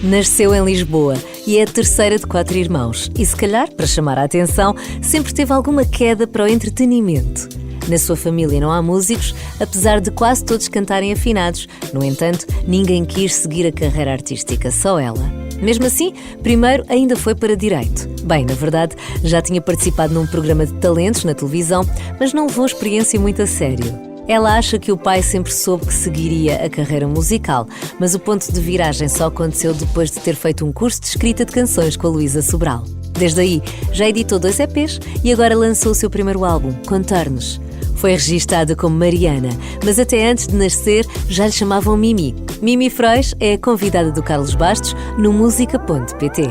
Nasceu em Lisboa e é a terceira de 4 irmãos e, se calhar, para chamar a atenção, sempre teve alguma queda para o entretenimento. Na sua família não há músicos, apesar de quase todos cantarem afinados. No entanto, ninguém quis seguir a carreira artística, só ela. Mesmo assim, primeiro ainda foi para Direito. Bem, na verdade, já tinha participado num programa de talentos na televisão, mas não levou a experiência muito a sério. Ela acha que o pai sempre soube que seguiria a carreira musical, mas o ponto de viragem só aconteceu depois de ter feito um curso de escrita de canções com a Luísa Sobral. Desde aí, já editou 2 EPs e agora lançou o seu primeiro álbum, Contornos. Foi registada como Mariana, mas até antes de nascer já lhe chamavam Mimi. Mimi Frois é a convidada do Carlos Bastos no música.pt.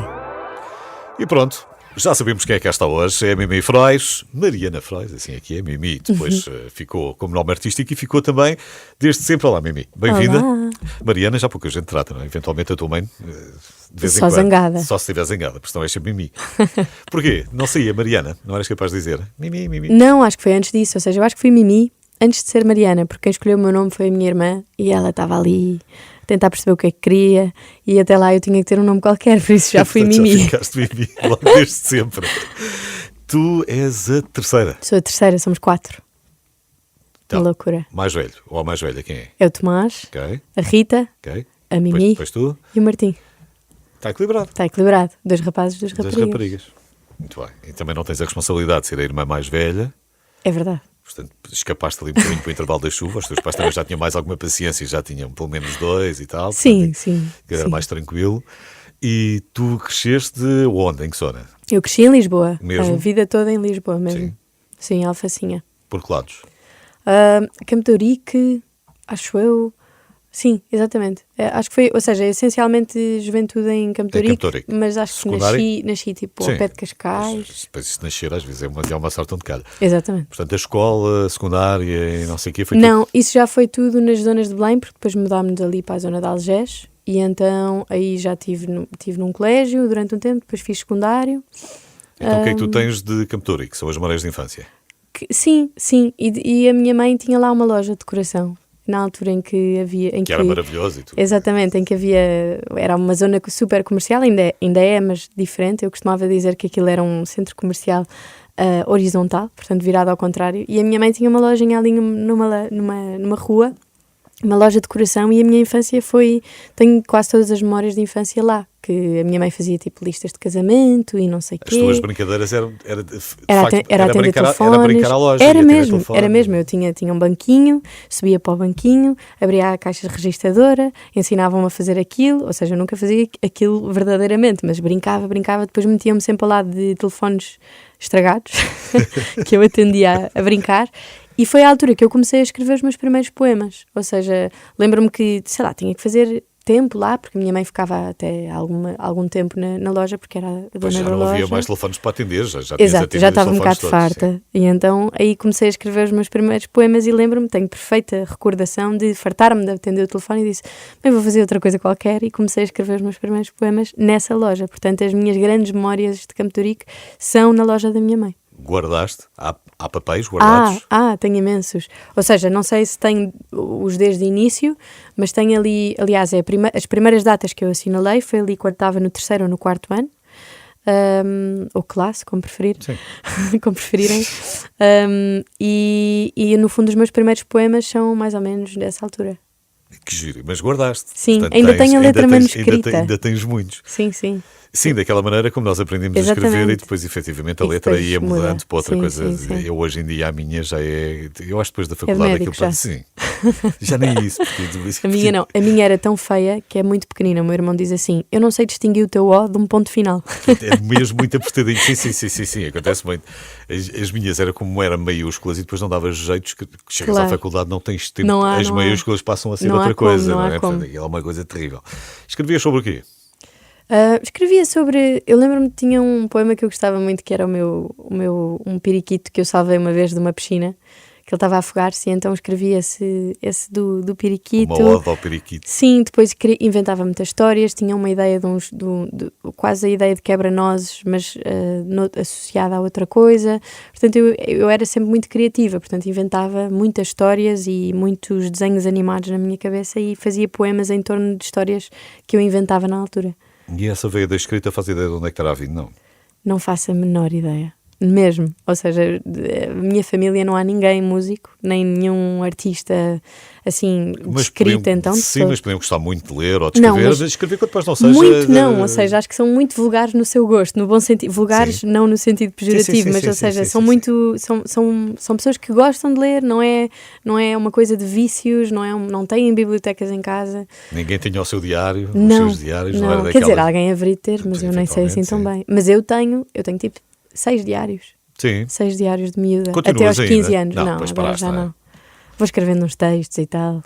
E pronto, já sabemos quem é que está hoje. É a Mimi Frois, Mariana Frois, assim aqui é Mimi. Depois ficou como nome artístico e ficou também desde sempre. Olá, Mimi, bem-vinda. Olá. Mariana, já pouca gente trata, não é? Eventualmente a tua mãe, de vez em Só quando. zangada. Só se estiver zangada, porque senão és sempre Mimi. Porquê? Não saía Mariana? Não eras capaz de dizer Mimi, Mimi? Não, acho que foi antes disso. Ou seja, eu acho que fui Mimi antes de ser Mariana, porque quem escolheu o meu nome foi a minha irmã e ela estava ali a tentar perceber o que é que queria e até lá eu tinha que ter um nome qualquer, por isso já fui Mimi. Já ficaste Mimi, logo desde sempre. Tu és a terceira. Sou a terceira, somos 4. Então, Que loucura. mais velho, ou a mais velha, quem é? É o Tomás, Ok, a Rita, ok. a Mimi Depois tu, e o Martim. está equilibrado. Está equilibrado. 2 rapazes, 2 Das raparigas. raparigas. Muito bem. E também não tens a responsabilidade de ser a irmã mais velha. É verdade. Portanto, escapaste ali um bocadinho para o intervalo da chuva. Os teus pais também já tinham mais alguma paciência e já tinham pelo menos 2 e tal. Sim, Portanto, sim. que era sim. mais tranquilo. E tu cresceste onde? Em que zona? Eu cresci em Lisboa. Mesmo? A vida toda em Lisboa mesmo. Sim. Sim, Alfacinha. Por que lados? Campo de Ourique, acho eu. Sim, exatamente. Acho que foi, ou seja, essencialmente juventude em Campo de Em Campo de Ourique, Ourique. mas acho que Secundário? nasci tipo Sim. ao pé de Cascais. Mas depois se nascer às vezes é uma sorte onde calha. Exatamente. Portanto, a escola, a secundária e não sei o quê foi Não, isso já foi tudo nas zonas de Belém, porque depois mudámos ali para a zona de Algés e então aí já tive num colégio durante um tempo, depois fiz secundário. tudo. Então o que é que tu tens de Campo de Ourique? Que são as memórias de infância? Sim, e a minha mãe tinha lá uma loja de decoração, na altura em que havia... Que era maravilhoso e tudo. Exatamente, em que havia... Era uma zona super comercial, ainda é, mas diferente. Eu costumava dizer que aquilo era um centro comercial horizontal, portanto virado ao contrário. E a minha mãe tinha uma lojinha ali numa rua, uma loja de decoração, e a minha infância foi... Tenho quase todas as memórias de infância lá, que a minha mãe fazia tipo listas de casamento e não sei o quê. As tuas brincadeiras eram Era atender telefones. era brincar à loja. Era e atender mesmo, telefone. era mesmo. Eu tinha um banquinho, subia para o banquinho, abria a caixa registradora, ensinavam-me a fazer aquilo, ou seja, eu nunca fazia aquilo verdadeiramente, mas brincava, depois metiam-me sempre ao lado de telefones estragados, que eu atendia a brincar. E foi a altura que eu comecei a escrever os meus primeiros poemas. Ou seja, lembro-me que, sei lá, tinha que fazer tempo lá, porque a minha mãe ficava até algum tempo na loja, porque era a dona Pois já da não loja. havia mais telefones para atender, já tinhas Exato, atendido já os estava um telefones bocado todos, farta. sim. E então aí comecei a escrever os meus primeiros poemas e lembro-me, tenho perfeita recordação de fartar-me de atender o telefone e disse, bem, vou fazer outra coisa qualquer, e comecei a escrever os meus primeiros poemas nessa loja. Portanto, as minhas grandes memórias de Campo de Ourique são na loja da minha mãe. Guardaste? Há papéis guardados? Tenho imensos. Ou seja, não sei se tenho os desde o início, mas tenho ali, aliás, as primeiras datas que eu assinalei foi ali quando estava no 3º ou no 4º ano, ou classe, como preferir, como preferirem. E no fundo os meus primeiros poemas são mais ou menos dessa altura. Que giro, mas guardaste. Sim, Portanto, ainda tenho a letra manuscrita. Ainda tens muitos. Sim, sim. Sim, daquela maneira como nós aprendemos a escrever Exatamente. e depois efetivamente a E letra depois ia muda. mudando para outra Sim, coisa. sim, sim. Eu hoje em dia a minha já é... Eu acho que depois da faculdade médico aquilo... já. Sim, já nem é isso. A minha não. A minha era tão feia que é muito pequenina. O meu irmão diz assim, eu não sei distinguir o teu O de um ponto final. É mesmo muito apertadinho. Sim, acontece muito. As minhas era como eram maiúsculas e depois não dava jeito que chegas Claro. à faculdade, não tens tempo. Não há, as não maiúsculas passam a ser Não há outra como, coisa, não não há é? como. Portanto, é uma coisa terrível. Escrevias sobre o quê? Escrevia sobre... Eu lembro-me que tinha um poema que eu gostava muito, que era um periquito que eu salvei uma vez de uma piscina, que ele estava a afogar-se, e então escrevi esse do periquito. Uma ode ao periquito. Sim, depois inventava muitas histórias, tinha uma ideia quase a ideia de quebra-nozes, mas associada a outra coisa. Portanto, eu era sempre muito criativa, portanto inventava muitas histórias e muitos desenhos animados na minha cabeça e fazia poemas em torno de histórias que eu inventava na altura. E essa veia da escrita faz ideia de onde é que terá vindo, não? Não faço a menor ideia. Mesmo. Ou seja, a minha família não há ninguém músico, nem nenhum artista assim de escrita, então. Sim, mas podiam gostar muito de ler ou de escrever, mas escrever que depois não seja... Muito não, ou seja, acho que são muito vulgares no seu gosto, no bom sentido. Vulgares não no sentido pejorativo, mas ou seja, são muito... São pessoas que gostam de ler, não é uma coisa de vícios, não têm bibliotecas em casa. Ninguém tinha o seu diário, os não, seus diários, não era Quer daquela... dizer, alguém haveria de ter, mas eu nem sei assim tão bem. Mas eu tenho tipo 6 diários. Sim. 6 diários de miúda. Continuas até aos 15 ainda? anos. Não, agora já não. Vou escrevendo uns textos e tal.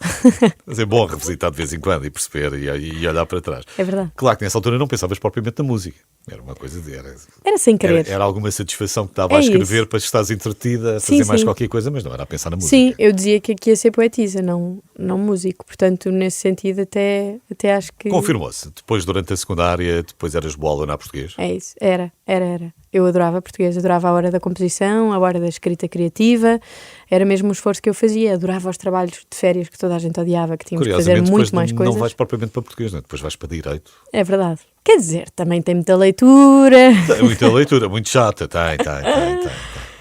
Mas é bom revisitar de vez em quando e perceber e olhar para trás. É verdade. Claro que nessa altura não pensavas propriamente na música. Era uma coisa de... Era sem querer. Era alguma satisfação que dava a escrever para estares entretida, a fazer mais qualquer coisa, mas não era a pensar na música. Sim, eu dizia que aqui ia ser poetisa, não músico. Portanto, nesse sentido, até acho que... Confirmou-se. Depois, durante a secundária, depois eras boa aluna a português? É isso. Era. Eu adorava português, adorava a hora da composição, a hora da escrita criativa. Era mesmo um esforço que eu fazia. Adorava os trabalhos de férias que toda a gente odiava, que tínhamos que fazer muito mais coisas. Não vais propriamente para português, não é? Depois vais para direito. É verdade. Quer dizer, também tem muita leitura. Tem muita leitura, muito chata. Tem.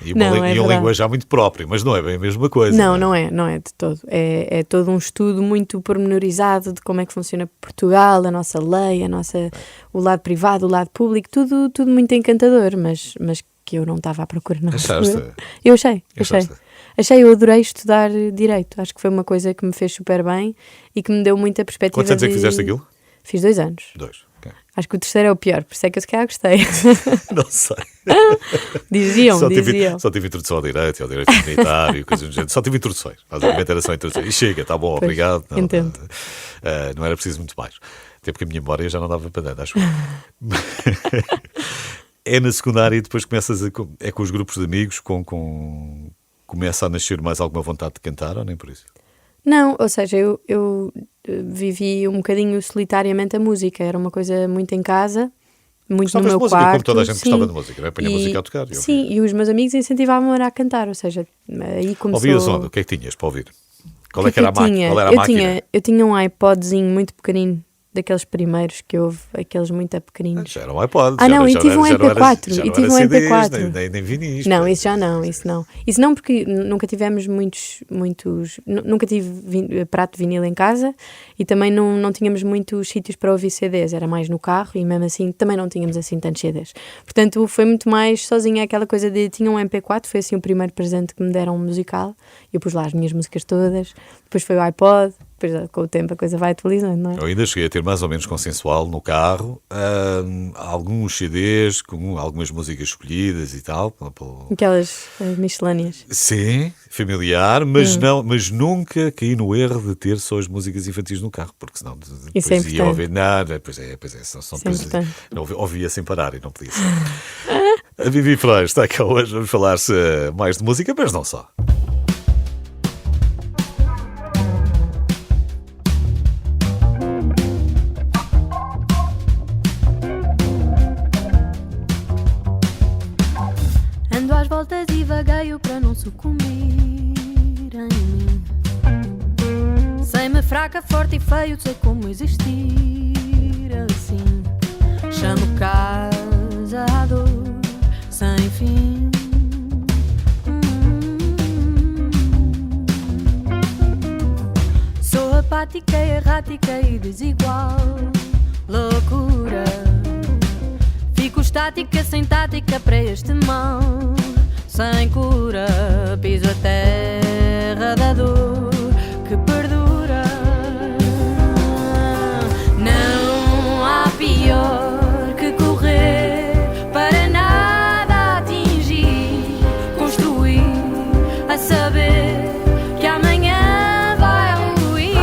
E uma linguagem muito própria, mas não é bem a mesma coisa. Não é de todo. É todo um estudo muito pormenorizado de como é que funciona Portugal, a nossa lei, o lado privado, o lado público, tudo muito encantador, mas que eu não estava à procura na altura. Eu achei. Eu adorei estudar Direito. Acho que foi uma coisa que me fez super bem e que me deu muita perspectiva. Quantos anos é que fizeste aquilo? Fiz 2 anos. 2, ok. Acho que o terceiro é o pior, por isso é que eu se calhar gostei. Não sei. diziam. Só tive introdução ao direito comunitário, coisas do género. Só tive introduções. Basicamente era só introduções. E chega, está bom, pois, obrigado. Entendo. Não era preciso muito mais. Até porque a minha memória já não dava para nada, acho eu. É na secundária e depois começas é com os grupos de amigos, começa a nascer mais alguma vontade de cantar ou nem por isso? Não, ou seja, eu vivi um bocadinho solitariamente a música. Era uma coisa muito em casa, muito no meu música, quarto. Como toda a gente gostava de música, não é? Punha música a tocar. Sim, e os meus amigos incentivavam-me a cantar, ou seja, aí começou... Ouvias onde? O que é que tinhas para ouvir? Qual é que era a máquina? Qual era a máquina? Eu tinha um iPodzinho muito pequenino, daqueles primeiros que houve, aqueles muito pequeninos. Já era um iPod. E tive um MP4. E tive um MP4. Nem vinis. Não, isso não. Isso não, porque nunca tivemos nunca tive prato de vinil em casa e também não tínhamos muitos sítios para ouvir CDs. Era mais no carro e mesmo assim também não tínhamos assim tantos CDs. Portanto, foi muito mais sozinha aquela coisa de tinha um MP4, foi assim o primeiro presente que me deram musical. Eu pus lá as minhas músicas todas. Depois foi o iPod. Depois, com o tempo, a coisa vai atualizando, não é? Eu ainda cheguei a ter mais ou menos consensual no carro, alguns CDs com algumas músicas escolhidas e tal. Aquelas miscelâneas. Sim, familiar, mas nunca caí no erro de ter só as músicas infantis no carro, porque senão isso é ia ouvir nada. Pois é, ouvia sem parar e não podia ser. A Vivi Freires está cá hoje, vamos falar mais de música, mas não só. Às voltas e vagueio para não sucumbir em mim. Sei-me fraca, forte e feio, sei como existir assim. Chamo casa a dor sem fim. Sou apática, errática e desigual. Loucura. Fico estática, sem tática para este mal. Sem cura, piso a terra da dor que perdura. Não há pior que correr para nada atingir. Construir a saber que amanhã vai ruir.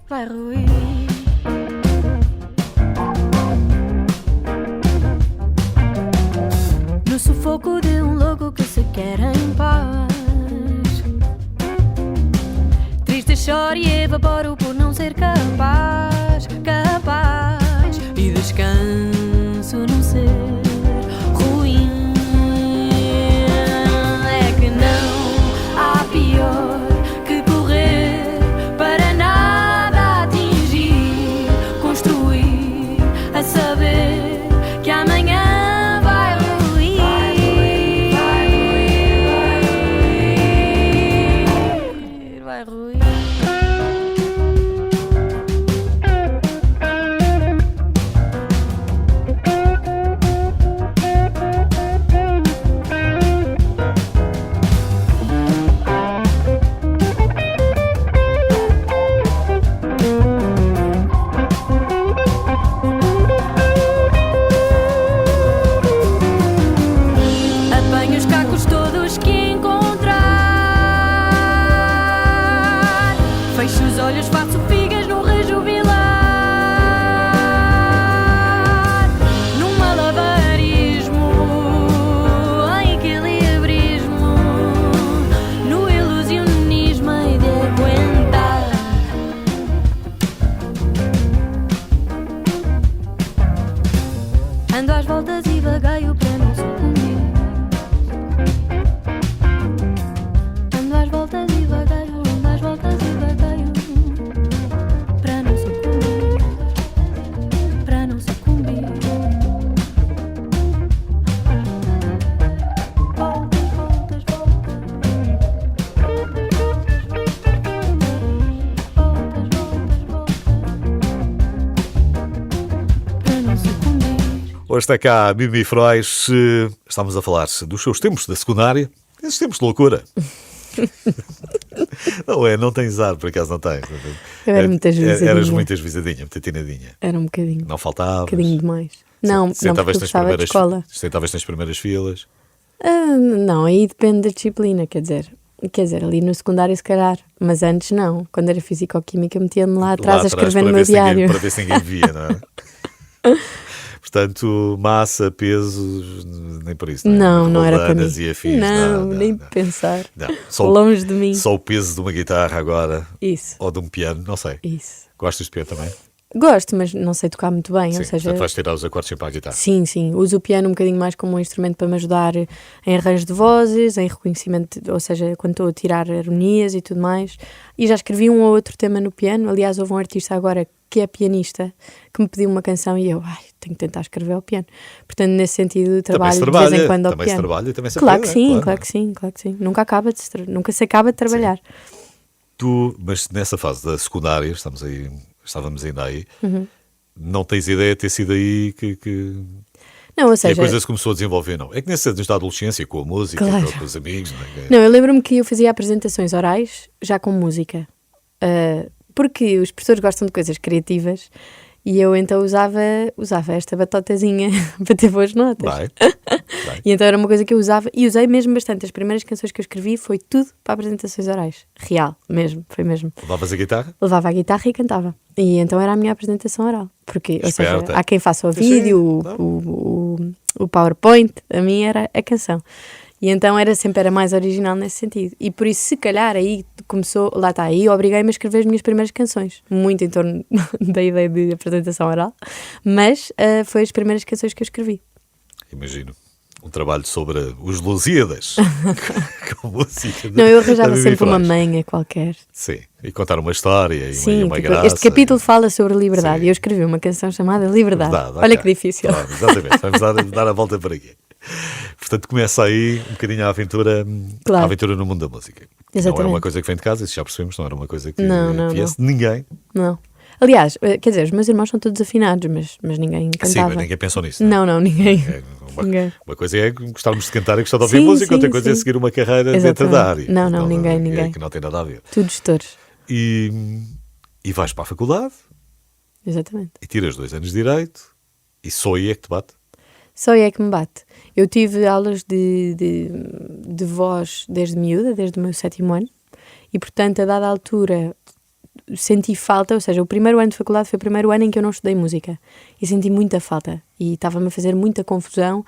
Vai ruir. choro e evaporo por não ser capaz, capaz. E descanso no ser ruim. É que não há pior que correr para nada atingir, construir a saber que amanhã vai ruir. Vai ruir. Apanho os cacos todos que encontrar. Fecho os olhos, faço figas no rejubilar. Num malabarismo, em equilibrismo, no ilusionismo hei de aguentar. Ando às voltas e vagueio para não sucumbir. Ando às voltas e vagueio, ando às voltas e vagueio para não sucumbir, para não sucumbir. Voltas, voltas, voltas. Voltas, voltas, voltas. Para não sucumbir. Hoje está cá a Mimi Frois. Estamos a falar dos seus tempos da secundária. Esses tempos de loucura. Não é? Não tens ar, por acaso não tens. Eu era muito ajuizadinha. Eras muito ajuizadinha, muito atinadinha. Era um bocadinho. Não faltavas. Um bocadinho demais. Não, não, porque eu gostava de escola. Sentavas nas primeiras filas. Não, aí depende da disciplina, quer dizer, ali no secundário se calhar, mas antes não. Quando era físico-química metia-me lá atrás a escrever no meu diário. Para ver se ninguém via, não é? Portanto, massa, peso, nem por isso. Não era para mim. E afins, não, nem pensar. Não. Longe de mim. Só o peso de uma guitarra agora. Isso. Ou de um piano, não sei. Isso. Gostas de piano também? Gosto, mas não sei tocar muito bem. Sim, ou seja, portanto vais tirar os acordes sempre à guitarra. Sim. Uso o piano um bocadinho mais como um instrumento para me ajudar em arranjo de vozes, em reconhecimento, ou seja, quando estou a tirar harmonias e tudo mais. E já escrevi um ou outro tema no piano. Aliás, houve um artista agora que é pianista que me pediu uma canção e eu, tenho que tentar escrever ao piano. Portanto, nesse sentido, trabalho de vez em quando ao também piano. Se trabalha, também se Claro aprende, que sim, claro. claro que sim, claro que sim. Nunca se acaba de trabalhar. Mas nessa fase da secundária, estávamos ainda aí, Uhum. não tens ideia de ter sido aí que Não, ou a seja, coisa se começou a desenvolver, não? É que nesse anos da adolescência, com a música, Claro. com os amigos, não é? não, eu lembro-me que eu fazia apresentações orais já com música. Porque os professores gostam de coisas criativas e eu então usava esta batotazinha para ter boas notas. Vai. E então era uma coisa que eu usava e usei mesmo bastante. As primeiras canções que eu escrevi foi tudo para apresentações orais. Real, mesmo, foi mesmo. Levavas a guitarra? Levava a guitarra e cantava. E então era a minha apresentação oral. Porque, ou seja, Esperta. há quem faça o Sim, vídeo, não. o PowerPoint, a mim era a canção. E então era mais original nesse sentido. E por isso, se calhar, aí começou, lá está, aí obriguei-me a escrever as minhas primeiras canções. Muito em torno da ideia de apresentação oral. Mas foi as primeiras canções que eu escrevi. Imagino. Um trabalho sobre os Lusíadas. Com música. Não, eu arranjava da Mimi sempre uma Frois. manha qualquer. Sim. E contar uma história e Sim, uma tipo, graça. este capítulo fala sobre liberdade Sim. e eu escrevi uma canção chamada Liberdade. Verdade, Olha ok. que difícil. Pronto, exatamente. Vamos dar a volta para aqui. Portanto, começa aí um bocadinho a aventura no mundo da música. Exatamente. Não é uma coisa que vem de casa, isso já percebemos, não era uma coisa que Não. viesse de ninguém. Não. Aliás, quer dizer, os meus irmãos são todos afinados, mas ninguém Sim, cantava. mas ninguém pensou nisso. Não, ninguém. Ninguém. Uma coisa é gostarmos de cantar e gostar de ouvir Sim, música, outra sim, coisa é sim. seguir uma carreira dentro Exatamente. da área. Não, ninguém. Que não tem nada a ver. Tudo gestores. E vais para a faculdade Exatamente. e tiras 2 anos de Direito e só aí é que te bate. Só aí é que me bate. Eu tive aulas de voz desde miúda, desde o meu 7º ano, e portanto, a dada altura, senti falta, ou seja, o primeiro ano de faculdade foi o primeiro ano em que eu não estudei música e senti muita falta e estava-me a fazer muita confusão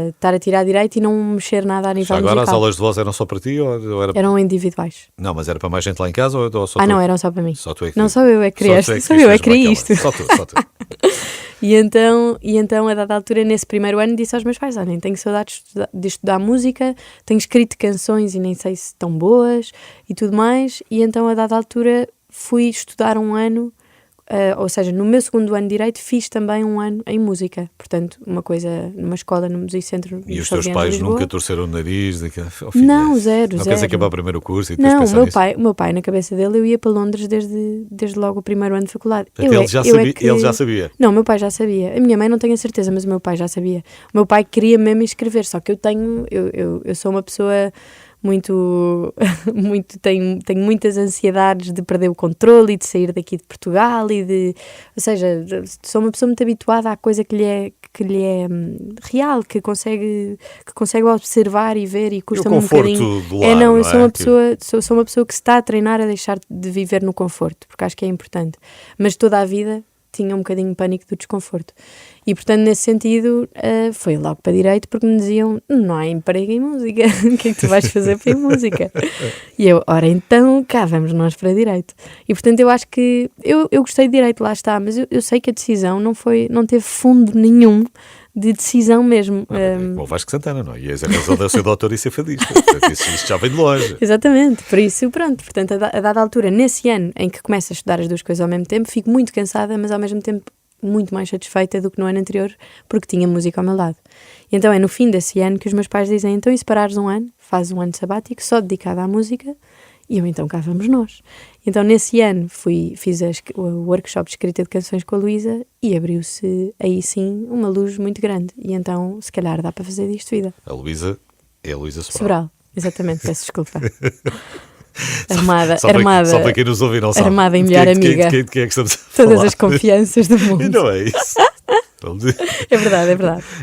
estar a tirar direito e não mexer nada a nível Já agora musical. as aulas de voz eram só para ti ou era... Eram individuais. Não, mas era para mais gente lá em casa ou só tu? Não, eram só para mim. Só tu é que... Não, só eu é que queria isto. Só eu é que queria isto. Só tu. E então, a dada altura, nesse primeiro ano, disse aos meus pais: olhem, tenho saudades de estudar música, tenho escrito canções e nem sei se estão boas e tudo mais. E então, a dada altura, fui estudar um ano, ou seja, no meu segundo ano de Direito, fiz também um ano em música. Portanto, uma coisa numa escola no Musicentro. E os teus pais nunca torceram o nariz? Não, zero. Não queres acabar primeiro o curso e depois não, pensar nisso? O meu pai, na cabeça dele, eu ia para Londres desde logo o primeiro ano de faculdade. Ele já sabia? Não, o meu pai já sabia. A minha mãe não tenho a certeza, mas o meu pai já sabia. O meu pai queria mesmo escrever, só que eu sou uma pessoa tenho muitas ansiedades de perder o controle e de sair daqui de Portugal ou seja, sou uma pessoa muito habituada à coisa que lhe é real, que consegue observar e ver, e custa-me um bocadinho. Do lar, eu sou uma pessoa que se está a treinar a deixar de viver no conforto, porque acho que é importante, mas toda a vida tinha um bocadinho de pânico do desconforto. E, portanto, nesse sentido, foi logo para Direito, porque me diziam, não há emprego em música, o que é que tu vais fazer para ir música? E eu, ora então, cá vamos nós para Direito. E, portanto, eu acho que, eu gostei de Direito, lá está, mas eu sei que a decisão não teve fundo nenhum de decisão mesmo. Como o Vasco Santana, não é? E essa é a razão de ser doutor e ser fadista. Portanto, isto já vem de longe. Exatamente, por isso, pronto. Portanto, a dada altura, nesse ano em que começo a estudar as duas coisas ao mesmo tempo, fico muito cansada, mas ao mesmo tempo muito mais satisfeita do que no ano anterior, porque tinha música ao meu lado. E então é no fim desse ano que os meus pais dizem, então e se parares um ano, fazes um ano sabático só dedicado à música, e eu então cá vamos nós. Então nesse ano fiz o workshop de escrita de canções com a Luísa e abriu-se aí sim uma luz muito grande, e então se calhar dá para fazer disto vida. A Luísa é a Luísa Sobral. Exatamente, peço desculpa. Armada. Só para quem nos ouve e não sabe. Armada em melhor amiga. Quem é que estamos a falar? Todas as confianças do mundo. E não é isso. É verdade.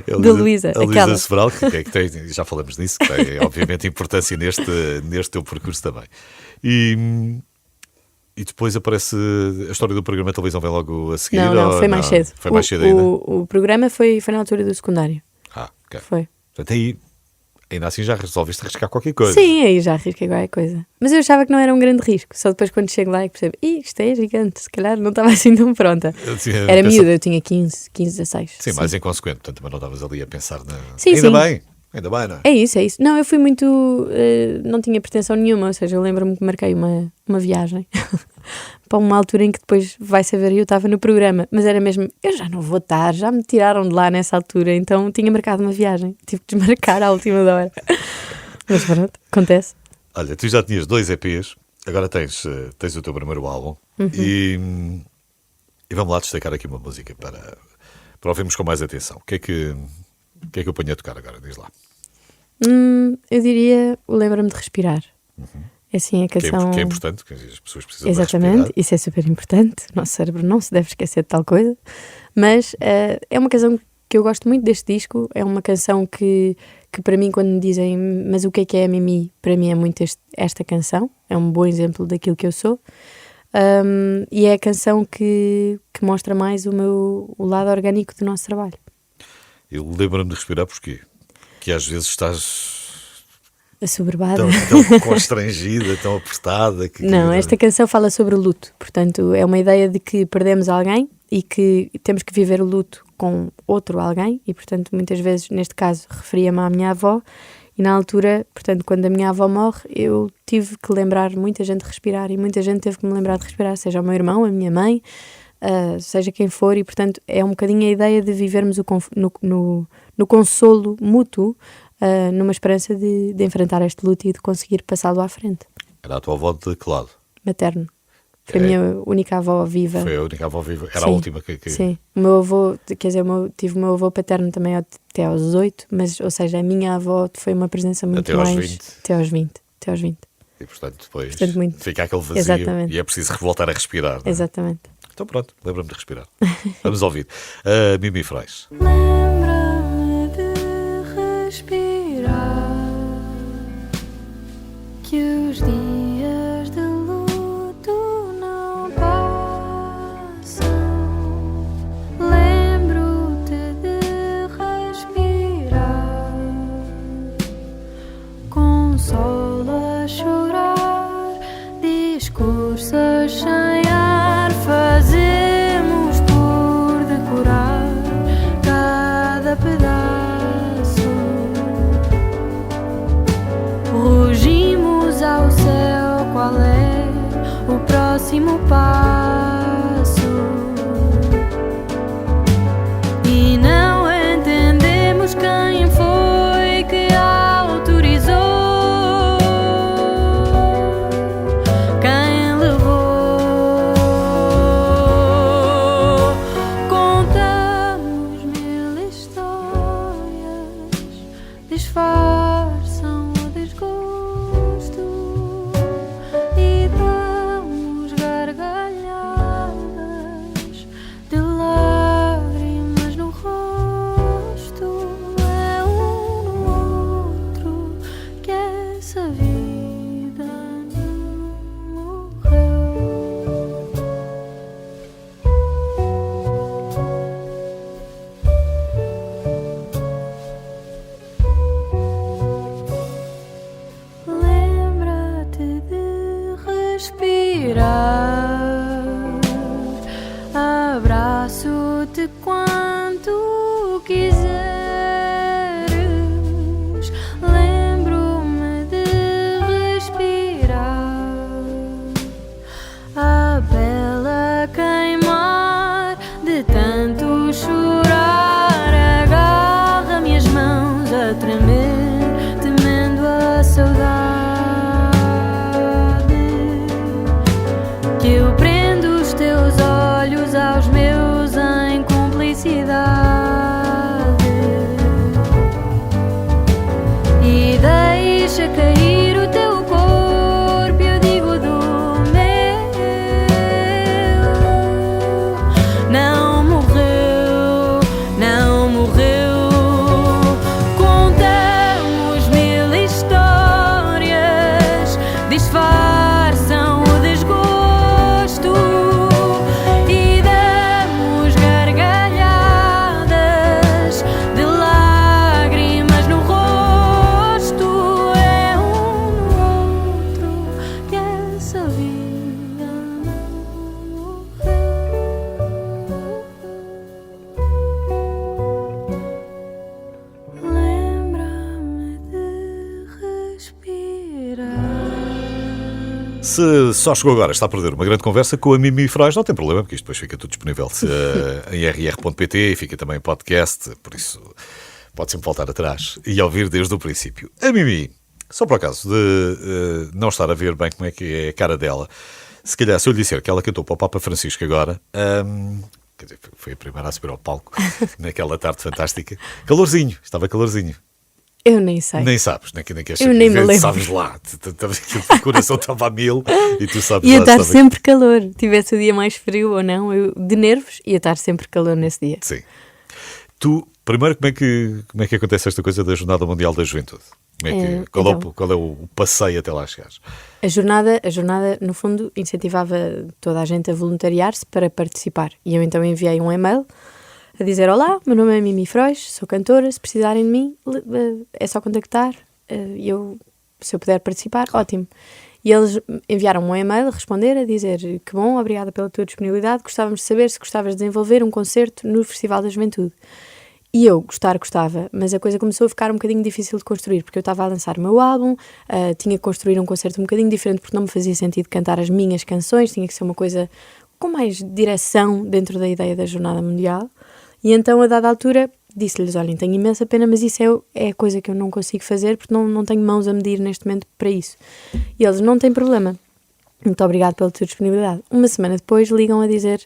Da Luísa. A Luísa Sobral, que tem, já falamos nisso, que tem obviamente importância neste teu percurso também. E depois aparece a história do programa de televisão, vem logo a seguir? Não, foi mais cedo. Foi mais cedo ainda? O programa foi na altura do secundário. Ok. Foi. Portanto, aí, ainda assim já resolveste arriscar qualquer coisa. Sim, aí já arrisquei qualquer coisa. Mas eu achava que não era um grande risco. Só depois quando chego lá é que percebo, isto é gigante, se calhar não estava assim tão pronta. Era miúda, eu tinha 15, 16. Sim, mais inconsequente, portanto também não estavas ali a pensar na... Sim, Ainda bem, não é? É isso. Não, eu fui muito... não tinha pretensão nenhuma, ou seja, eu lembro-me que marquei uma viagem para uma altura em que depois vai saber, eu estava no programa, mas era mesmo, eu já não vou estar, já me tiraram de lá nessa altura, então tinha marcado uma viagem, tive que desmarcar à última hora. Mas pronto, acontece. Olha, tu já tinhas 2 EPs, agora tens o teu primeiro álbum, e vamos lá destacar aqui uma música para ouvirmos com mais atenção. O que é que eu ponho a tocar agora? Diz lá. Eu diria o Lembra-me de Respirar. É assim a canção... Que é importante, que as pessoas precisam Exatamente, respirar. isso é super importante. O nosso cérebro não se deve esquecer de tal coisa. Mas é uma canção que eu gosto muito deste disco. É uma canção que para mim, quando me dizem mas o que é Mimi, para mim é muito esta canção. É um bom exemplo daquilo que eu sou. E é a canção que mostra mais o lado orgânico do nosso trabalho. Eu lembro-me de respirar porquê? Que às vezes estás... assoberbada. Tão constrangida, tão apertada. Não, esta canção fala sobre o luto. Portanto, é uma ideia de que perdemos alguém e que temos que viver o luto com outro alguém. E, portanto, muitas vezes, neste caso, referia-me à minha avó. E na altura, portanto, quando a minha avó morre, eu tive que lembrar muita gente de respirar. E muita gente teve que me lembrar de respirar, seja o meu irmão, a minha mãe, seja quem for. E, portanto, é um bocadinho a ideia de vivermos no consolo mútuo, numa esperança de enfrentar este luto e de conseguir passá-lo à frente. Era a tua avó de que lado? Materno. Foi a minha única avó viva. Foi a única avó viva. Era sim, a última que... Sim. O meu avô, quer dizer, tive o meu avô paterno também até aos 18, mas, ou seja, a minha avó foi uma presença muito até mais... Até aos 20. Até aos 20. E, portanto, depois muito... fica aquele vazio. Exatamente. E é preciso voltar a respirar. Não é? Exatamente. Então pronto, lembra-me de respirar. Vamos ouvir. Mimi Frais. Lembra-me de respirar, que os dias de luto não forças sem ar, fazemos por decorar cada pedaço. Rugimos ao céu, qual é o próximo passo? E não entendemos quem foi que autorizou, quem levou. Contamos 1000 histórias, disfarçam o desgosto e damos gargalhadas de lágrimas no rosto. É um no outro que essa vida não morreu. Lembra-te de respirar, abraço-te quanto quiseres. Lembro-me de respirar, a pele a queimar de tanto chorar. Agarra-me as mãos a tremer, temendo a saudade, que eu prendo os teus olhos aos meus em cumplicidade e deixa cair o teu corpo, eu digo do meu. Não morreu, não morreu. Contamos 1000 histórias, disfarçam o desgosto e damos gargalhadas de lágrimas no rosto. É um no outro que essa vida não morreu. Lembra-me de respirar. Se só chegou agora, está a perder uma grande conversa com a Mimi Frois, não tem problema, porque isto depois fica tudo disponível em rr.pt e fica também em podcast, por isso pode sempre voltar atrás e ouvir desde o princípio. A Mimi, só por acaso de não estar a ver bem como é que é a cara dela, se calhar se eu lhe disser que ela cantou para o Papa Francisco agora, quer dizer, foi a primeira a subir ao palco naquela tarde fantástica, calorzinho, estava calorzinho. Eu nem sei. Nem sabes, nem queres Eu saber. nem me lembro. Sabes lá, o coração estava a 1000 e tu sabes Ia lá. estar sabes- sempre calor. Tivesse o dia mais frio ou não, eu, de nervos, ia estar sempre calor nesse dia. Sim. Tu, primeiro, como é que acontece esta coisa da Jornada Mundial da Juventude? Qual é o passeio até lá chegares? A jornada, no fundo, incentivava toda a gente a voluntariar-se para participar. E eu então enviei um e-mail a dizer: olá, meu nome é Mimi Frois, sou cantora, se precisarem de mim, é só contactar. Se eu puder participar, ótimo. E eles enviaram-me um e-mail a responder, a dizer: que bom, obrigada pela tua disponibilidade, gostávamos de saber se gostavas de desenvolver um concerto no Festival da Juventude. E eu gostava, mas a coisa começou a ficar um bocadinho difícil de construir, porque eu estava a lançar o meu álbum, tinha que construir um concerto um bocadinho diferente, porque não me fazia sentido cantar as minhas canções, tinha que ser uma coisa com mais direção dentro da ideia da Jornada Mundial. E então, a dada altura, disse-lhes: olhem, tenho imensa pena, mas isso é a coisa que eu não consigo fazer, porque não tenho mãos a medir neste momento para isso. E eles: não tem problema, muito obrigado pela tua disponibilidade. Uma semana depois ligam a dizer: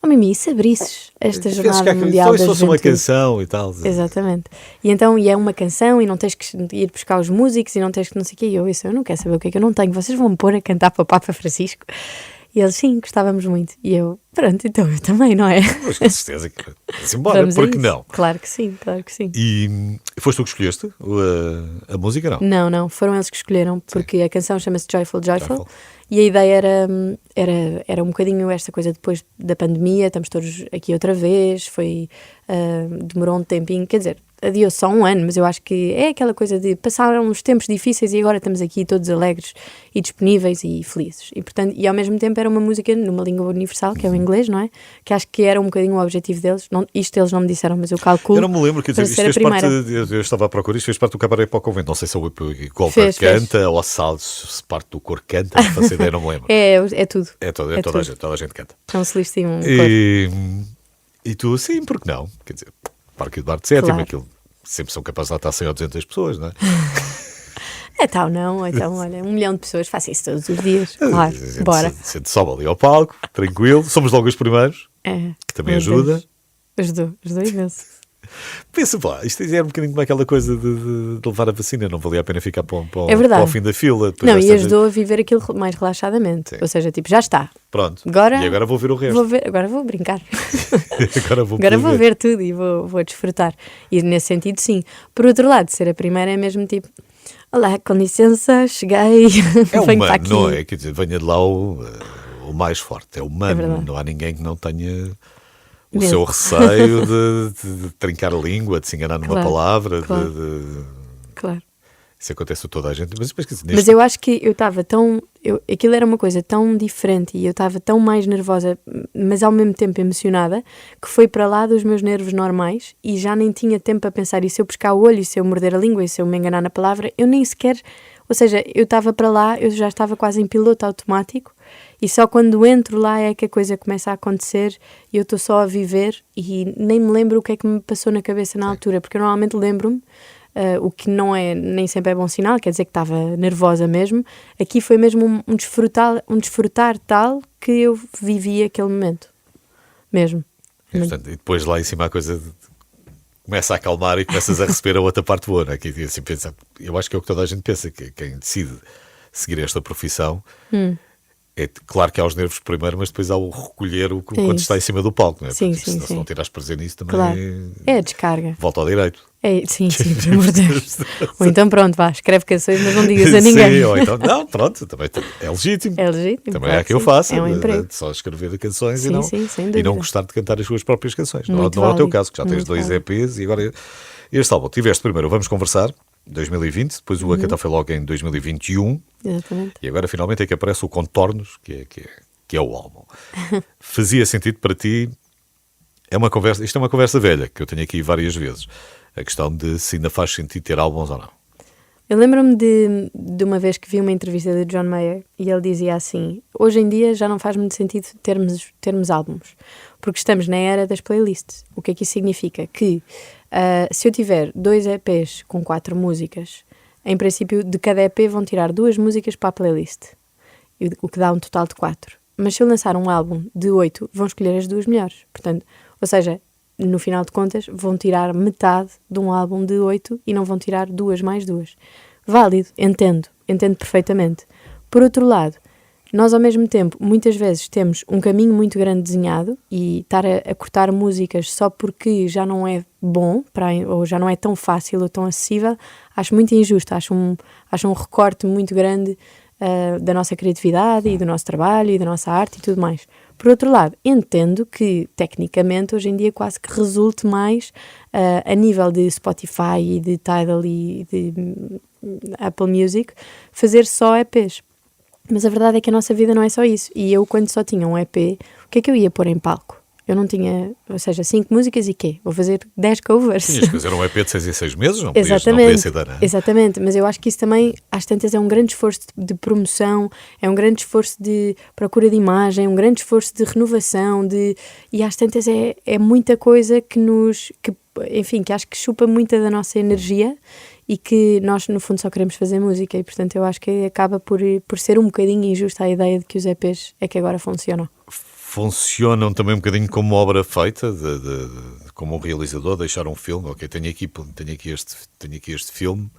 oh Mimi, se abrisses esta Jornada Mundial da Juventude. Se fosse uma Juventude. canção e tal. Exatamente. E então, é uma canção e não tens que ir buscar os músicos e não tens que não sei o quê. E eu não quero saber o que é que eu não tenho. Vocês vão me pôr a cantar para o Papa Francisco? E eles: sim, gostávamos muito. E eu: pronto, então eu também, não é? Mas com certeza que embora, Vamos a porque isso. não? Claro que sim, claro que sim. E foste tu que escolheste a música, não? Não, foram eles que escolheram, porque a canção chama-se Joyful. Joyful. E a ideia era um bocadinho esta coisa depois da pandemia, estamos todos aqui outra vez, demorou um tempinho, quer dizer, adiou só um ano, mas eu acho que é aquela coisa de passaram uns tempos difíceis e agora estamos aqui todos alegres e disponíveis e felizes. E, portanto, e ao mesmo tempo era uma música numa língua universal, que é o inglês, não é? Que acho que era um bocadinho o objetivo deles. Não, isto eles não me disseram, mas eu calculo. Eu não me lembro, quer dizer, isto fez parte, eu estava a procurar, isto fez parte do Cabaré para o Convento. Não sei se o Goldberg canta ou se parte do cor canta, não faço ideia, não me lembro. É tudo. É toda tudo. a gente canta. É um solista e um E tu, sim, porque não? Quer dizer, Parque Eduardo VII, Claro. aquilo sempre são capazes de estar 100 ou 200 pessoas, não é? Então não, então olha, 1 milhão de pessoas, faço isso todos os dias, claro, A gente bora. se sobe ali ao palco, tranquilo, somos logo os primeiros, que também ajuda. Ajudou imenso. Pensa, pá, isto era um bocadinho como aquela coisa de levar a vacina, não valia a pena ficar para É verdade. o fim da fila. Depois Não, vais e ter- ajudou a viver aquilo mais relaxadamente. Sim. Ou seja, tipo, já está. Pronto, Agora, e agora vou ver o resto. Agora vou brincar. agora vou Agora poder vou ver tudo e vou desfrutar. E nesse sentido, sim. Por outro lado, ser a primeira é mesmo tipo, olá, com licença, cheguei, É venho para humano, aqui. não é? Quer dizer, venha de lá o mais forte, é humano, verdade. não há ninguém que não tenha o Medo. seu receio de trincar a língua, de se enganar numa Claro, palavra, claro. de- Claro. Isso acontece a toda a gente, mas quer dizer, Mas eu acho que eu estava tão. Aquilo era uma coisa tão diferente e eu estava tão mais nervosa, mas ao mesmo tempo emocionada, que foi para lá dos meus nervos normais e já nem tinha tempo para pensar. E se eu pescar o olho, e se eu morder a língua, e se eu me enganar na palavra, eu nem sequer. Ou seja, eu estava para lá, eu já estava quase em piloto automático e só quando entro lá é que a coisa começa a acontecer e eu estou só a viver e nem me lembro o que é que me passou na cabeça na altura, porque eu normalmente lembro-me. O que não é, nem sempre é bom sinal, quer dizer que estava nervosa mesmo. Aqui foi mesmo um desfrutar tal que eu vivi aquele momento. Mesmo. E, portanto, e depois lá em cima a coisa começa a acalmar e começas a receber a outra parte boa, não é? Que, assim, eu acho que é o que toda a gente pensa, que quem decide seguir esta profissão é claro que há os nervos primeiro, mas depois há o recolher quando isso. está em cima do palco, não é? Sim, Porque sim, se sim. não tirares prazer nisso também Claro. É a descarga. volta ao direito. Sim, pelo amor de Deus. Ou então pronto, vá, escreve canções, mas não digas a ninguém. Sim, ou então, não, pronto, também é legítimo. É legítimo. Também claro é que eu sim. faço, É um emprego. de só escrever canções Sim, e, não, sim, sem e não dúvida. gostar de cantar as suas próprias canções. Não, Muito não é o teu válido, caso, que já tens muito 2 válido. EPs e agora este álbum. Tiveste primeiro o Vamos Conversar, 2020, depois Uhum. o A Cantar foi logo em 2021 Exatamente. e agora finalmente é que aparece o Contornos, que é o álbum. Fazia sentido para ti? Isto é uma conversa velha que eu tenho aqui várias vezes. A questão de se ainda faz sentido ter álbuns ou não. Eu lembro-me de uma vez que vi uma entrevista de John Mayer e ele dizia assim: hoje em dia já não faz muito sentido termos álbuns, porque estamos na era das playlists. O que é que isso significa? Que se eu tiver 2 EPs com 4 músicas, em princípio de cada EP vão tirar 2 músicas para a playlist, o que dá um total de 4. Mas se eu lançar um álbum de 8, vão escolher as 2 melhores. Portanto, ou seja, no final de contas, vão tirar metade de um álbum de 8 e não vão tirar 2 mais 2. Válido, entendo perfeitamente. Por outro lado, nós ao mesmo tempo, muitas vezes temos um caminho muito grande desenhado e estar a cortar músicas só porque já não é bom, ou já não é tão fácil ou tão acessível, acho muito injusto, acho um recorte muito grande da nossa criatividade e do nosso trabalho e da nossa arte e tudo mais. Por outro lado, entendo que, tecnicamente, hoje em dia quase que resulte mais a nível de Spotify e de Tidal e de Apple Music, fazer só EPs. Mas a verdade é que a nossa vida não é só isso. E eu, quando só tinha um EP, o que é que eu ia pôr em palco? Eu não tinha, ou seja, 5 músicas e quê? Vou fazer 10 covers. Tinhas que fazer um EP de 6 em 6 meses, não podia Exatamente, ser dana. exatamente, mas eu acho que isso também, às tantas, é um grande esforço de promoção, é um grande esforço de procura de imagem, um grande esforço de renovação, e às tantas é muita coisa enfim, que acho que chupa muita da nossa energia e que nós, no fundo, só queremos fazer música e, portanto, eu acho que acaba por ser um bocadinho injusta a ideia de que os EPs é que agora funcionam. Funcionam também um bocadinho como obra feita, como um realizador, deixar um filme. Ok, tenho aqui este filme,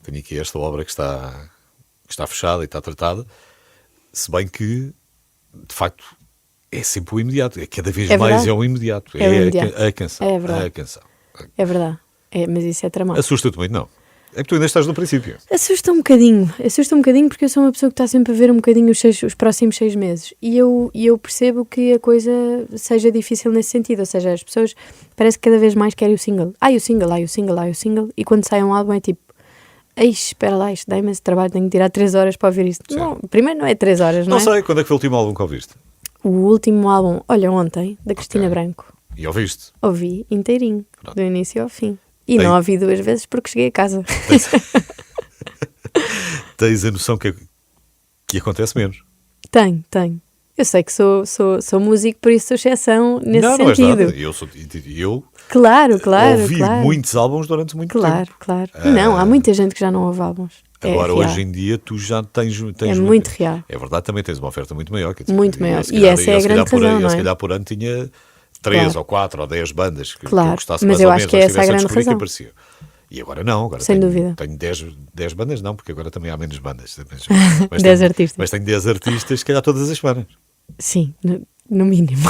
tenho aqui esta obra que está fechada e está tratada, se bem que, de facto, é sempre o imediato. É cada vez mais verdade. é o imediato. É o imediato. A canção. É verdade. A canção. É verdade, mas isso é tramado. Assusta-te muito, não? É que tu ainda estás no princípio. Assusta um bocadinho porque eu sou uma pessoa que está sempre a ver um bocadinho os próximos 6 meses e eu percebo que a coisa seja difícil nesse sentido, ou seja, as pessoas parece que cada vez mais querem o single, o single e quando sai um álbum é tipo, espera lá, isto dá imenso trabalho, tenho que tirar 3 horas para ouvir isto. Não, primeiro não é 3 horas, não é? Não sei, quando é que foi o último álbum que ouviste? O último álbum, olha, ontem, da Cristina Branco. E ouviste? Ouvi inteirinho, Pronto. do início ao fim. E não ouvi 2 vezes porque cheguei a casa. Tens a noção que acontece menos? Tenho. Eu sei que sou músico, por isso sou exceção nesse não, sentido. Não és nada. Eu Claro. ouvi muitos álbuns durante muito tempo. Claro. Não, há muita gente que já não ouve álbuns. Agora, hoje em dia, tu já tens é muito real. É verdade, também tens uma oferta muito maior. Quer dizer, muito maior. E essa é a grande razão, não é? Se calhar por ano tinha 3 ou 4 ou 10 bandas que claro, gostasse mas mais eu ou acho menos, que é essa a grande razão. E agora não, agora sem dúvida. Tenho 10 bandas, não, porque agora também há menos bandas. Mas 10 artistas. Mas tenho 10 artistas, se calhar todas as semanas. Sim, no mínimo.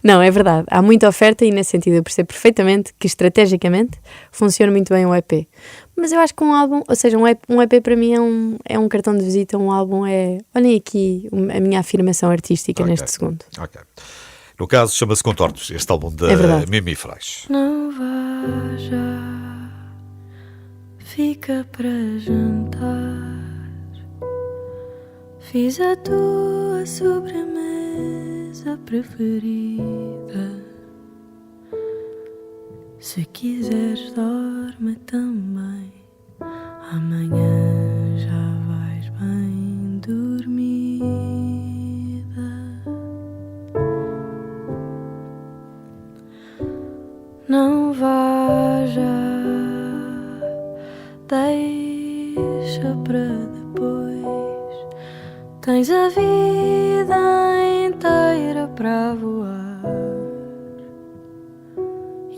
Não, é verdade. Há muita oferta e nesse sentido eu percebo perfeitamente que estrategicamente funciona muito bem um EP. Mas eu acho que um álbum, ou seja, um EP para mim é um cartão de visita, um álbum é... Olhem aqui a minha afirmação artística neste segundo. Ok. No caso, chama-se Contornos, este álbum da Mimi Frais. Não vá já, fica para jantar. Fiz a tua sobremesa preferida. Se quiseres, dorme também. Amanhã já vais bem dormida. Não vá já, deixa para depois. Tens a vida inteira para voar.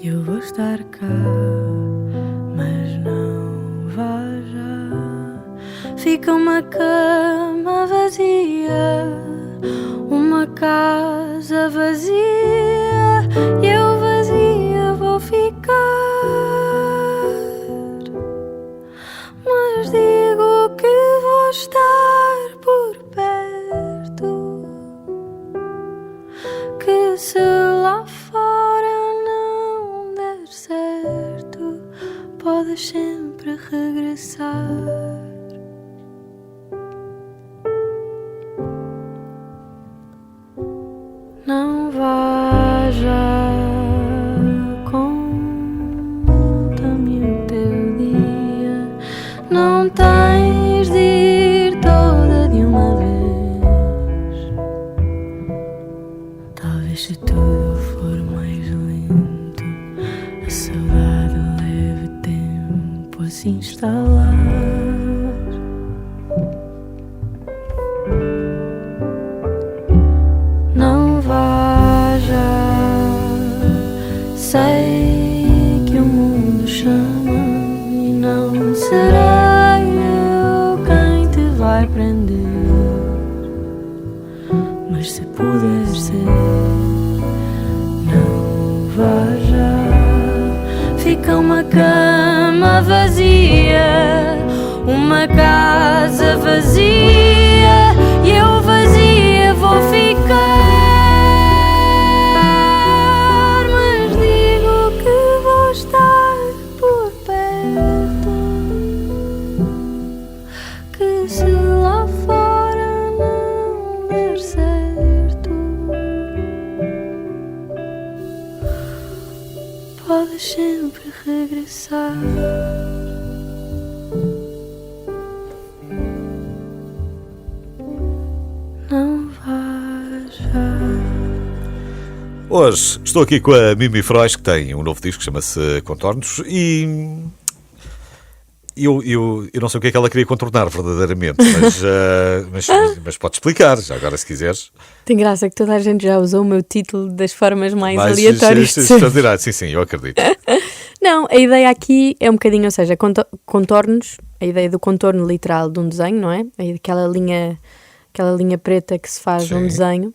Eu vou estar cá, mas não vá já. Fica uma cama vazia, uma casa vazia. Eu vazia vou ficar, mas digo que vou estar por perto, que se lá fora não der certo, podes sempre regressar. Não vá já, conta-me o teu dia. Não tens de ir toda de uma vez. Talvez se tudo for mais lento, a saudade leve tempo a se instalar. Não vá já, sei que o mundo chama e não serei eu quem te vai prender. Mas se puder ser, não vá já. Fica uma cama vazia, uma casa vazia, e eu vazia vou ficar. Podes sempre regressar. Não vais já. Hoje estou aqui com a Mimi Frais, que tem um novo disco que chama-se Contornos, e eu não sei o que é que ela queria contornar verdadeiramente, mas pode explicar, já agora se quiseres. Tem graça que toda a gente já usou o meu título das formas mais aleatórias. Sim, eu acredito. Não, a ideia aqui é um bocadinho, ou seja, contornos, a ideia do contorno literal de um desenho, não é? Aquela linha preta que se faz num desenho.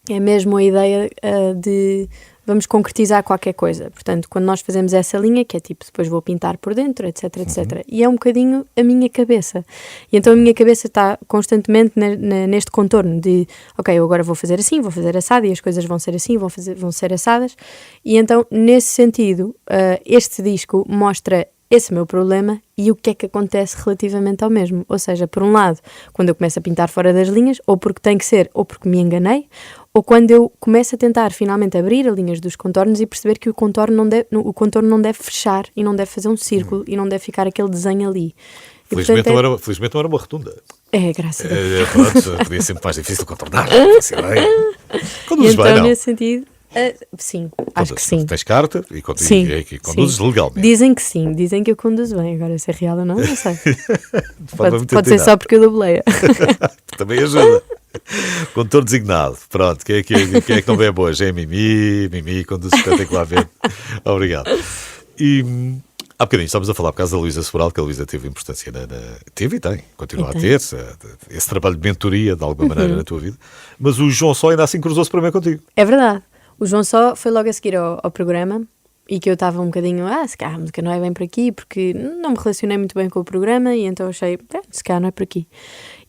É mesmo a ideia de vamos concretizar qualquer coisa. Portanto, quando nós fazemos essa linha, que é tipo, depois vou pintar por dentro, etc, etc. E é um bocadinho a minha cabeça. E então a minha cabeça está constantemente neste contorno de, ok, eu agora vou fazer assim, vou fazer assado, e as coisas vão ser assim, vão ser assadas. E então, nesse sentido, este disco mostra esse meu problema e o que é que acontece relativamente ao mesmo. Ou seja, por um lado, quando eu começo a pintar fora das linhas, ou porque tem que ser, ou porque me enganei, ou quando eu começo a tentar finalmente abrir as linhas dos contornos e perceber que o contorno não deve fechar e não deve fazer um círculo e não deve ficar aquele desenho ali. E, Felizmente, portanto, felizmente não era uma rotunda. graças a Deus. Pronto, podia ser mais difícil de contornar. Conduzes E então, bem, não? nesse sentido, sim, acho que sim. Tens carta e Sim, conduzes sim. legalmente. Dizem que sim, dizem que eu conduzo bem. Agora, se é real ou não, não sei. De forma muito Pode ser atinada. só porque eu dou boleia. Também ajuda. Condutor designado. Pronto, quem é que não vem boas? É Mimi, conduz espetacularmente. Obrigado. E há bocadinho estávamos a falar por causa da Luísa Sobral, que a Luísa teve importância teve e tem, continua a ter esse trabalho de mentoria de alguma maneira na tua vida. Mas o João Só ainda assim cruzou-se para mim contigo. É verdade. O João Só foi logo a seguir ao programa e que eu estava um bocadinho, se calhar a música não é bem por aqui, porque não me relacionei muito bem com o programa e então achei, se calhar não é por aqui.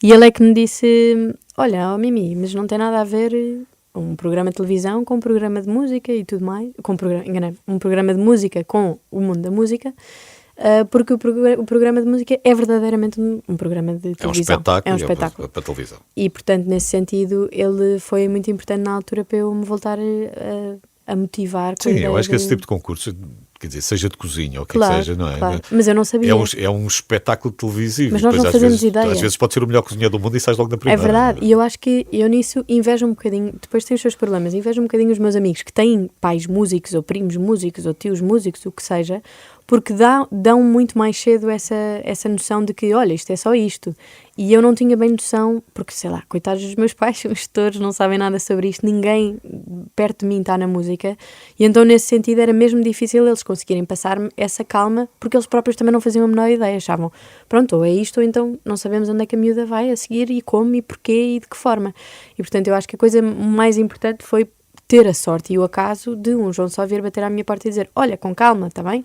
E ele é que me disse, olha, Mimi, mas não tem nada a ver um programa de televisão com um programa de música e tudo mais, um programa de música com o mundo da música, porque o programa de música é verdadeiramente um programa de televisão. É um espetáculo para televisão. E, portanto, nesse sentido, ele foi muito importante na altura para eu me voltar a motivar. Sim, eu acho que esse tipo de concurso, quer dizer, seja de cozinha ou o que Claro, seja, não é? claro. Mas eu não sabia. É um espetáculo televisivo. Mas nós Depois, não às fazemos vezes, ideia. Às vezes pode ser o melhor cozinheiro do mundo e sais logo na É primeira. verdade, e eu acho que eu nisso invejo um bocadinho, depois tem os seus problemas, invejo um bocadinho os meus amigos que têm pais músicos ou primos músicos ou tios músicos, o que seja, porque dão muito mais cedo essa noção de que, olha, isto é só isto. E eu não tinha bem noção, porque, sei lá, coitados dos meus pais, são gestores, não sabem nada sobre isto, ninguém perto de mim está na música, e então nesse sentido era mesmo difícil eles conseguirem passar-me essa calma, porque eles próprios também não faziam a menor ideia, achavam, pronto, ou é isto, ou então não sabemos onde é que a miúda vai a seguir, e como, e porquê, e de que forma. E portanto eu acho que a coisa mais importante foi ter a sorte e o acaso de um João Só vir bater à minha porta e dizer, olha, com calma, está bem?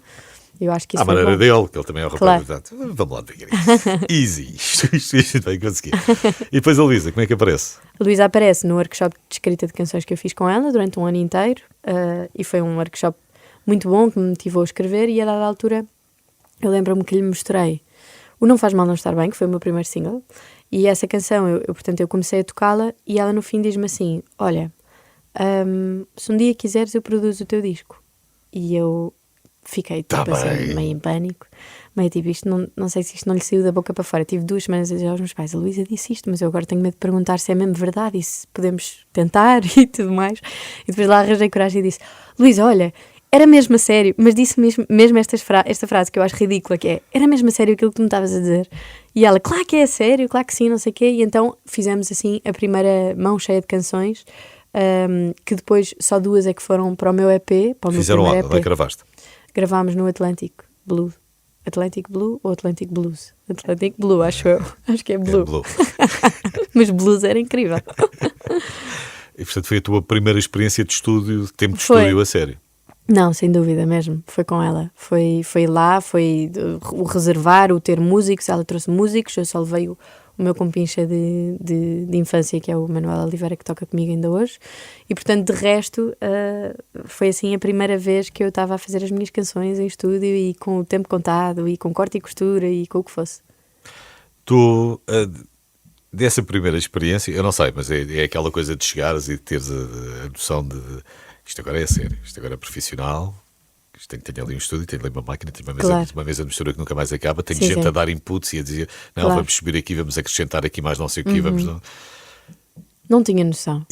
Eu acho que isso À foi maneira bom. dele, que ele também é o rapaz. Claro. Portanto, vamos lá devagarinho. Easy. Isto vai conseguir. E depois a Luísa, como é que aparece? A Luísa aparece no workshop de escrita de canções que eu fiz com ela durante um ano inteiro, e foi um workshop muito bom que me motivou a escrever, e a dada altura eu lembro-me que lhe mostrei o Não Faz Mal Não Estar Bem, que foi o meu primeiro single, e essa canção, portanto, eu comecei a tocá-la e ela no fim diz-me assim, olha, se um dia quiseres eu produzo o teu disco. E eu fiquei tipo assim, meio em pânico, meio tipo, isto não sei se isto não lhe saiu da boca para fora. Tive 2 semanas a dizer aos meus pais, a Luísa disse isto, mas eu agora tenho medo de perguntar se é mesmo verdade e se podemos tentar e tudo mais. E depois lá arranjei coragem e disse, Luísa, olha, era mesmo a sério, mas disse mesmo esta frase que eu acho ridícula, que é, era mesmo a sério aquilo que tu me estavas a dizer? E ela, claro que é a sério, claro que sim, não sei o quê. E então fizemos assim a primeira mão cheia de canções, que depois só 2 é que foram para o meu EP, para o meu Fizeram primeiro onde é que gravaste? Gravámos no Atlantic Blue. Atlantic Blue ou Atlantic Blues? Atlantic Blue, acho eu. Acho que é Blue. É Blue. Mas Blues era incrível. E portanto foi a tua primeira experiência de estúdio, de tempo de Foi. estúdio a sério. Não, sem dúvida mesmo. Foi com ela. Foi lá, foi o reservar, o ter músicos. Ela trouxe músicos, eu só levei o meu compincha de infância, que é o Manuel Oliveira, que toca comigo ainda hoje. E portanto, de resto, foi assim a primeira vez que eu estava a fazer as minhas canções em estúdio e com o tempo contado e com corte e costura e com o que fosse. Tu, dessa primeira experiência, eu não sei, mas é aquela coisa de chegares e de teres a noção de isto agora é sério, isto agora é profissional, isto tenho ali um estúdio, tenho ali uma máquina, tenho uma mesa de mistura que nunca mais acaba, tenho Sim, gente sim. a dar inputs e a dizer, não, Claro. vamos subir aqui, vamos acrescentar aqui mais não sei o quê, vamos... Não. Não tinha noção.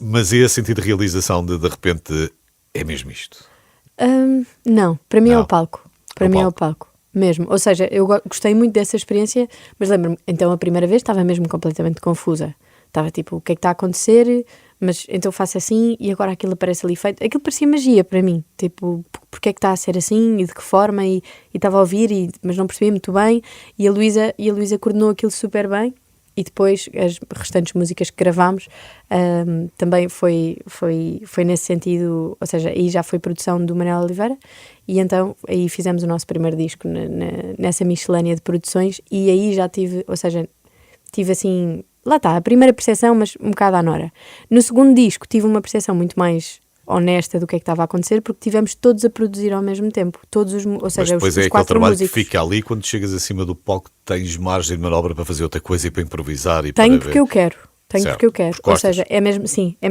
Mas é a sentir de realização de repente, é mesmo isto. Não, para mim é Não. o palco. Para É o mim é o palco. palco. Mesmo. Ou seja, eu gostei muito dessa experiência, mas lembro-me, então a primeira vez estava mesmo completamente confusa. Estava tipo, o que é que está a acontecer? Mas então faço assim e agora aquilo aparece ali feito. Aquilo parecia magia para mim. Tipo, porque é que está a ser assim e de que forma? E estava a ouvir, mas não percebia muito bem. E a Luísa coordenou aquilo super bem. e depois as restantes músicas que gravámos também foi nesse sentido, ou seja, aí já foi produção do Manel Oliveira, e então aí fizemos o nosso primeiro disco nessa miscelânea de produções, e aí já tive, ou seja, tive assim, lá está, a primeira percepção, mas um bocado à nora. No segundo disco tive uma percepção muito mais honesta do que é que estava a acontecer, porque tivemos todos a produzir ao mesmo tempo, ou seja, depois os é aquele quatro trabalho músicos. que fica ali quando chegas acima do palco, tens margem de manobra para fazer outra coisa e para improvisar e Tenho para porque eu quero. Tenho Certo, porque eu quero. porque Ou gostas. seja, é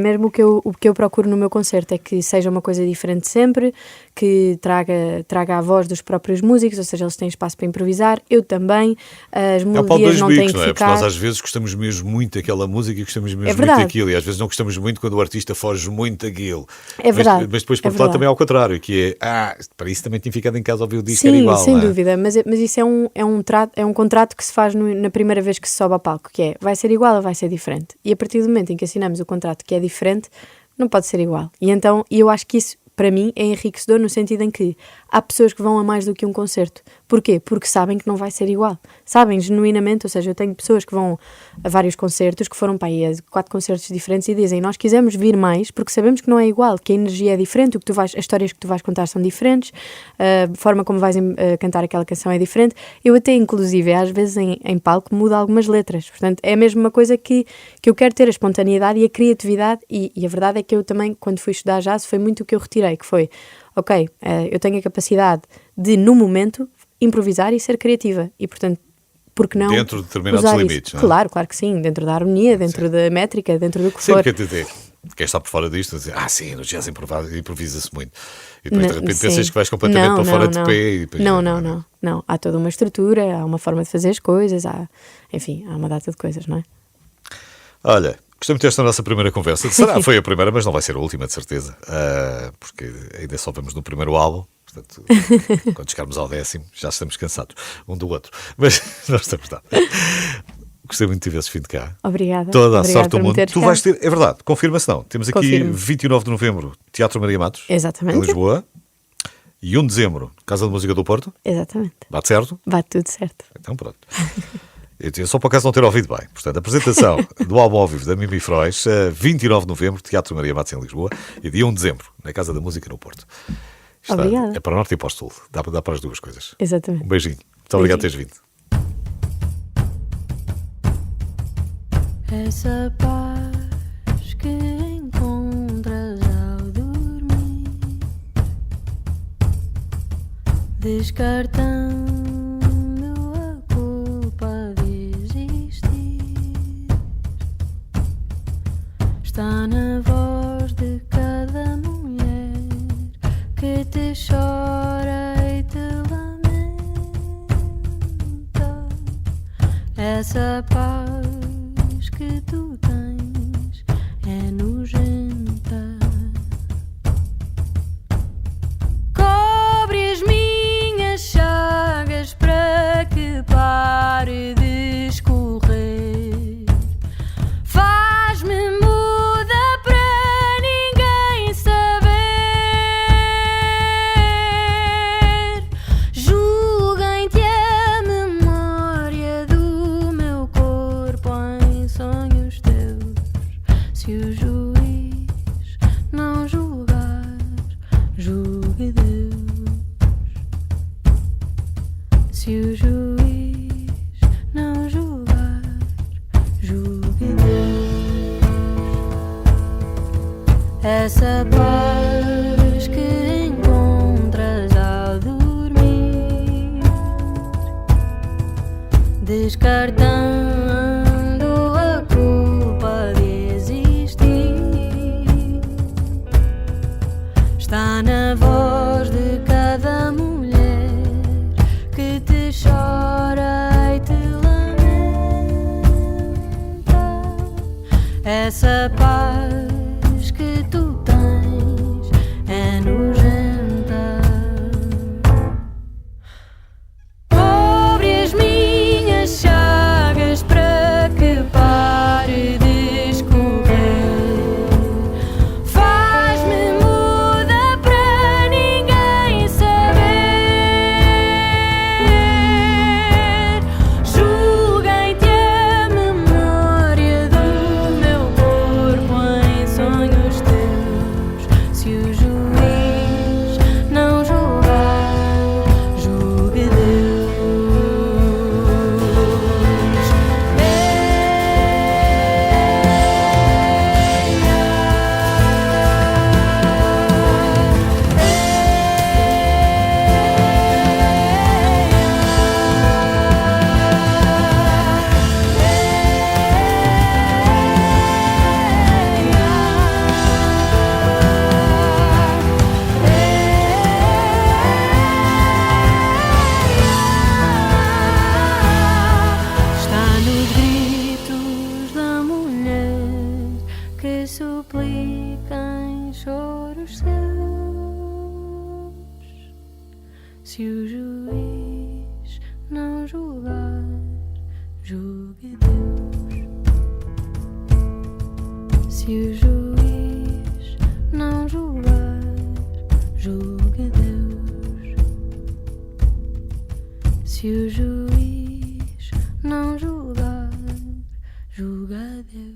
mesmo o que eu procuro no meu concerto, é que seja uma coisa diferente sempre, que traga a voz dos próprios músicos, ou seja, eles têm espaço para improvisar, eu também, as É o pau de melodias dois não têm bicos, que não é? Porque ficar. nós às vezes gostamos mesmo muito daquela música e gostamos mesmo muito verdade. daquilo, e às vezes não gostamos muito quando o artista foge muito daquilo. É verdade. Mas depois, por É outro lado, verdade. também é ao contrário, que é, para isso também tinha ficado em casa a ouvir o disco, Sim, era igual, sem não é? dúvida, mas isso é um contrato que se faz na primeira vez que se sobe ao palco, que é, vai ser igual ou vai ser diferente? E a partir do momento em que assinamos o contrato que é diferente, não pode ser igual. E então, eu acho que isso, para mim, é enriquecedor no sentido em que há pessoas que vão a mais do que um concerto. Porquê? Porque sabem que não vai ser igual. Sabem, genuinamente, ou seja, eu tenho pessoas que vão a vários concertos, que foram para aí a 4 concertos diferentes e dizem, nós quisemos vir mais porque sabemos que não é igual, que a energia é diferente, as histórias que tu vais contar são diferentes, a forma como vais cantar aquela canção é diferente. Eu até, inclusive, às vezes em palco, mudo algumas letras. Portanto, é mesmo uma coisa que eu quero ter, a espontaneidade e a criatividade, e a verdade é que eu também, quando fui estudar jazz, foi muito o que eu retirei, que foi, ok, eu tenho a capacidade de, no momento, improvisar e ser criativa, e portanto, porque não Dentro de determinados usar limites, isso? não é? Claro que sim, dentro da harmonia, dentro da métrica, dentro do que Sempre for. que quem está por fora disto, dizer, sim, no jazz improvisa-se muito. E depois, de Não, repente, sim. pensas que vais completamente Não, para fora não, de não. pé. E depois, Não. Há toda uma estrutura, há uma forma de fazer as coisas, enfim, há uma data de coisas, não é? Olha, gostei muito desta nossa primeira conversa. Foi a primeira, mas não vai ser a última, de certeza. Porque ainda só vamos no primeiro álbum. Portanto, quando chegarmos ao 10º, já estamos cansados um do outro. Mas nós estamos lá. Gostei muito de ter esse fim de cá. Obrigada. Toda a Obrigada sorte do por me mundo. teres Tu cá. vais ter, é verdade, confirma-se não. Temos aqui Confirmo. 29 de novembro, Teatro Maria Matos, Exatamente. em Lisboa. E 1 de dezembro, Casa de Música do Porto. Exatamente. Bate certo? Bate tudo certo. Então pronto. Eu tinha só por acaso não ter ouvido bem. Portanto, a apresentação do álbum ao vivo da Mimi Frois, 29 de novembro, Teatro Maria Matos em Lisboa, e dia 1 de dezembro, na Casa da Música no Porto. Obrigada. É para o norte e para o sul. Dá para as duas coisas. Exatamente. Um beijinho. Muito obrigado por teres vindo. Essa paz que encontras ao dormir, descartando a culpa de existir, está na voz de cada mulher que te chora e te lamenta. Essa paz que tu tens é nojenta. Cobre as minhas chagas para que pare de escorrer. Faz-me muda para ninguém saber. Julguem-te a memória do meu corpo em sonhos teus. Se o juiz não julgar, julgue Deus. Se o juiz não julgar, julgue Deus. Essa paz que encontras ao dormir, descartando a culpa de existir, está na voz de cada mulher que te chora e te lamenta. Essa paz que tu tens é nojenta. Cobre as minhas chagas para que pare de escorrer. Faz-me muda para ninguém saber. Julguem-te a memória que suplicam choros seus. Se o juiz não julgar, julgue Deus. Se o juiz não julgar, julgue Deus. Se o juiz não julgar, julga Deus.